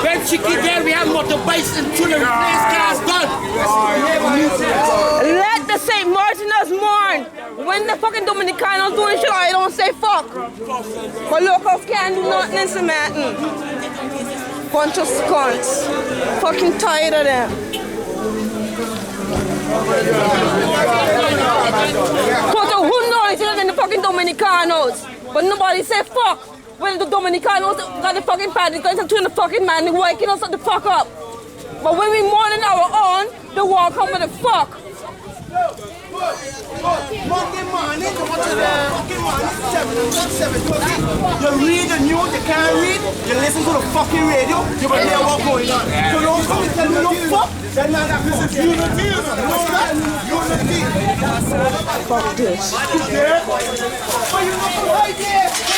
When Chicky there, we have motorbikes until the race cars done. Let the St. Martiners mourn. When the fucking Dominicanos doing shit, I don't say fuck. But locals can't do nothing in St. Martin. Bunch of skunks. Fucking tired of them. Put a noise in the fucking Dominicanos. But nobody say fuck. When the Dominicanos got the fucking party going to turn the fucking man, they waking us the fuck up. But when we mourning our own, the war come with a fuck. Monday morning, you watch the fucking morning, 7:30. You read the news, you can't read, you listen to the fucking radio, you will hear what's going on. So don't come and tell me no fuck, then now that this is unity, you know that? Unity. Fuck this. But you know right there.